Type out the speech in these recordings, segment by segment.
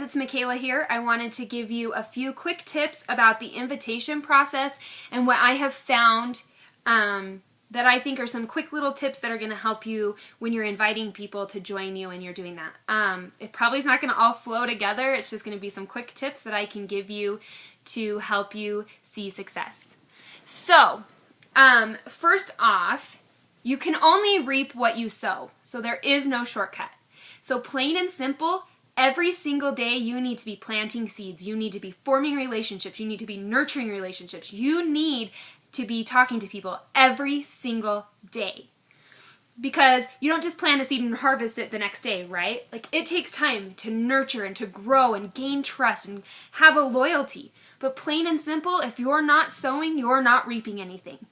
it's Michaela here. I wanted to give you a few quick tips about the invitation process and what I have found that I think are some quick little tips that are going to help you when you're inviting people to join you and you're doing that. It probably is not going to all flow together. It's just going to be some quick tips that I can give you to help you see success. So, first off, you can only reap what you sow. So there is no shortcut. So plain and simple, every single day you need to be planting seeds. You need to be forming relationships. You need to be nurturing relationships. You need to be talking to people every single day. Because you don't just plant a seed and harvest it the next day, right? Like, it takes time to nurture and to grow and gain trust and have a loyalty. But plain and simple, if you're not sowing, you're not reaping anything.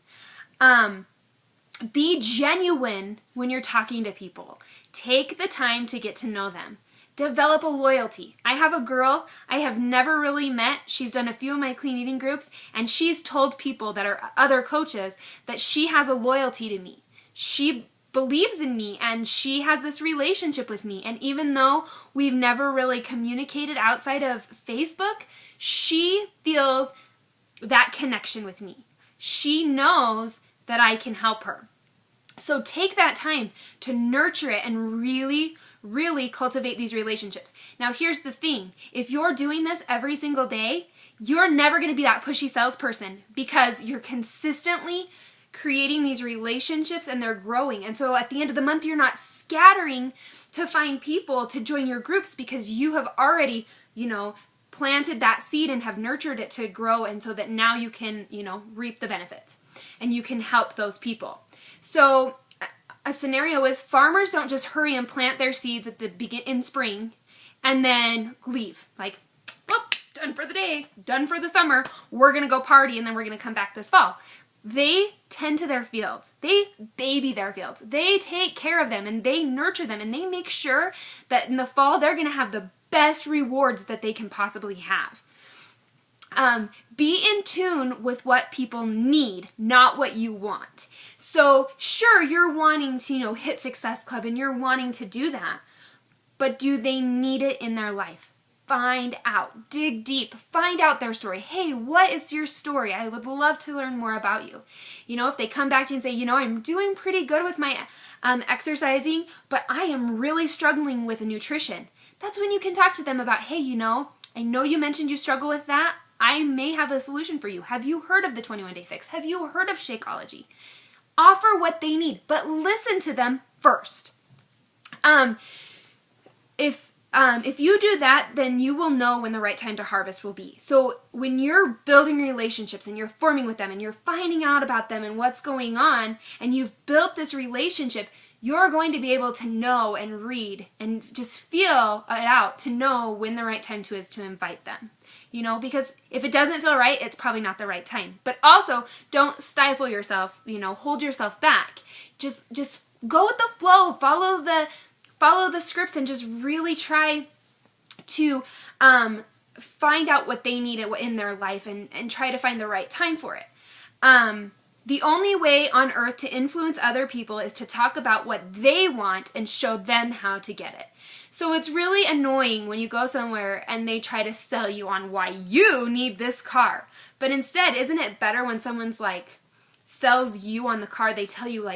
Be genuine when you're talking to people. Take the time to get to know them. Develop a loyalty. I have a girl I have never really met. She's done a few of my clean eating groups, and she's told people that are other coaches that she has a loyalty to me. She believes in me, and she has this relationship with me. And even though we've never really communicated outside of Facebook, she feels that connection with me. She knows that I can help her. So take that time to nurture it and really cultivate these relationships. Now, here's the thing. If you're doing this every single day, you're never going to be that pushy salesperson because you're consistently creating these relationships and they're growing. And so at the end of the month, you're not scattering to find people to join your groups because you have already, planted that seed and have nurtured it to grow, and so that now you can, reap the benefits and you can help those people. So a scenario is farmers don't just hurry and plant their seeds at the in spring and then leave. Like, whoop, done for the day, done for the summer. We're going to go party and then we're going to come back this fall. They tend to their fields. They baby their fields. They take care of them and they nurture them and they make sure that in the fall they're going to have the best rewards that they can possibly have. Be in tune with what people need, not what you want. So sure, you're wanting to, hit Success Club and you're wanting to do that, but do they need it in their life? Find out, dig deep, find out their story. Hey, what is your story? I would love to learn more about you. If they come back to you and say, I'm doing pretty good with my exercising, but I am really struggling with nutrition. That's when you can talk to them about, hey, I know you mentioned you struggle with that. I may have a solution for you. Have you heard of the 21-Day Fix? Have you heard of Shakeology? Offer what they need, but listen to them first. If you do that, then you will know when the right time to harvest will be. So when you're building relationships and you're forming with them and you're finding out about them and what's going on, and you've built this relationship, you're going to be able to know and read and just feel it out to know when the right time is to invite them. Because if it doesn't feel right, it's probably not the right time. But also, don't stifle yourself, hold yourself back. Just go with the flow, follow the scripts, and just really try to find out what they need in their life and try to find the right time for it. The only way on earth to influence other people is to talk about what they want and show them how to get it. So it's really annoying when you go somewhere and they try to sell you on why you need this car. But instead, isn't it better when someone's sells you on the car, they tell you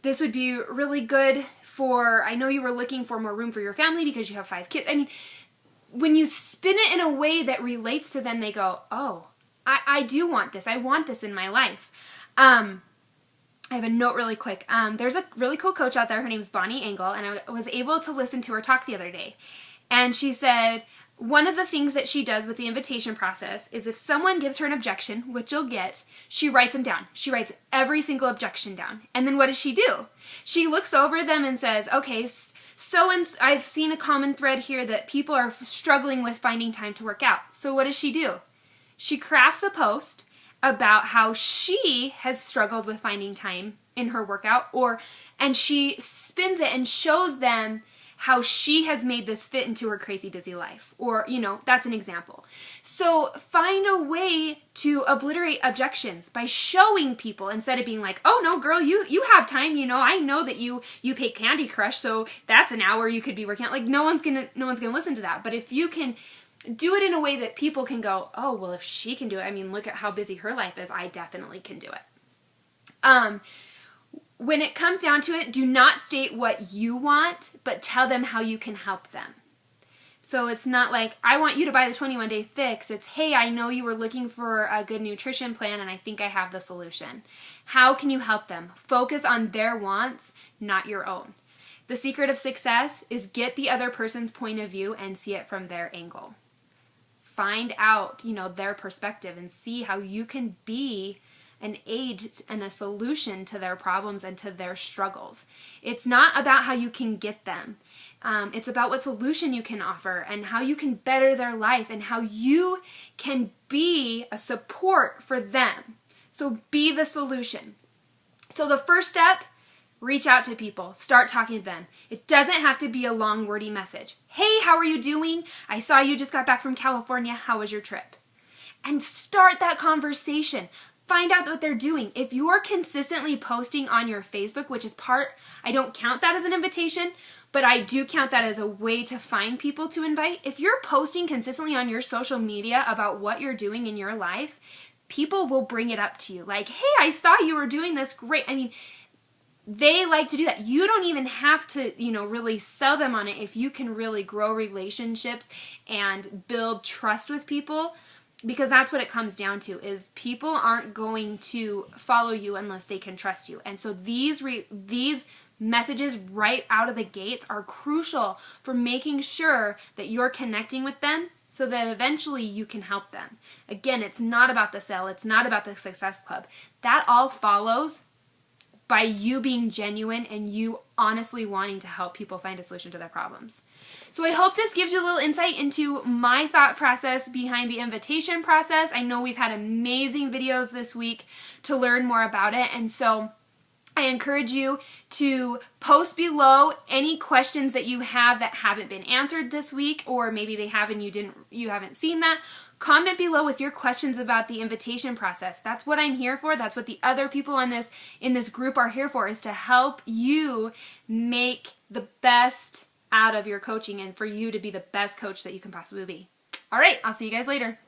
this would be really good for, I know you were looking for more room for your family because you have 5 kids. I mean, when you spin it in a way that relates to them, they go, oh, I do want this. I want this in my life. I have a note really quick. There's a really cool coach out there. Her name's Bonnie Engel, and I was able to listen to her talk the other day. And she said one of the things that she does with the invitation process is if someone gives her an objection, which you'll get, she writes them down. She writes every single objection down. And then what does she do? She looks over them and says, okay, I've seen a common thread here that people are struggling with finding time to work out. So what does she do? She crafts a post about how she has struggled with finding time in her workout, and she spins it and shows them how she has made this fit into her crazy busy life. Or, that's an example. So find a way to obliterate objections by showing people instead of being like, oh no, girl, you have time, I know that you pay Candy Crush, so that's an hour you could be working out. Like no one's gonna listen to that. But if you can do it in a way that people can go, oh, well, if she can do it, look at how busy her life is, I definitely can do it. When it comes down to it, do not state what you want, but tell them how you can help them. So it's not like, I want you to buy the 21-day fix. It's, hey, I know you were looking for a good nutrition plan, and I think I have the solution. How can you help them? Focus on their wants, not your own. The secret of success is get the other person's point of view and see it from their angle. Find out, their perspective and see how you can be an aid and a solution to their problems and to their struggles. It's not about how you can get them. It's about what solution you can offer and how you can better their life and how you can be a support for them. So be the solution. So the first step, reach out to people. Start talking to them. It doesn't have to be a long, wordy message. Hey, how are you doing? I saw you just got back from California. How was your trip? And start that conversation. Find out what they're doing. If you're consistently posting on your Facebook, which is I don't count that as an invitation, but I do count that as a way to find people to invite. If you're posting consistently on your social media about what you're doing in your life, people will bring it up to you. Like, hey, I saw you were doing this. Great. They like to do that. You don't even have to, really sell them on it if you can really grow relationships and build trust with people. Because that's what it comes down to, is people aren't going to follow you unless they can trust you. And so these messages right out of the gates are crucial for making sure that you're connecting with them so that eventually you can help them. Again, it's not about the sale. It's not about the Success Club. That all follows by you being genuine and you honestly wanting to help people find a solution to their problems. So I hope this gives you a little insight into my thought process behind the invitation process. I know we've had amazing videos this week to learn more about it, and so I encourage you to post below any questions that you have that haven't been answered this week, or maybe they have and you haven't seen that. Comment below with your questions about the invitation process. That's what I'm here for. That's what the other people in this group are here for, is to help you make the best out of your coaching and for you to be the best coach that you can possibly be. All right, I'll see you guys later.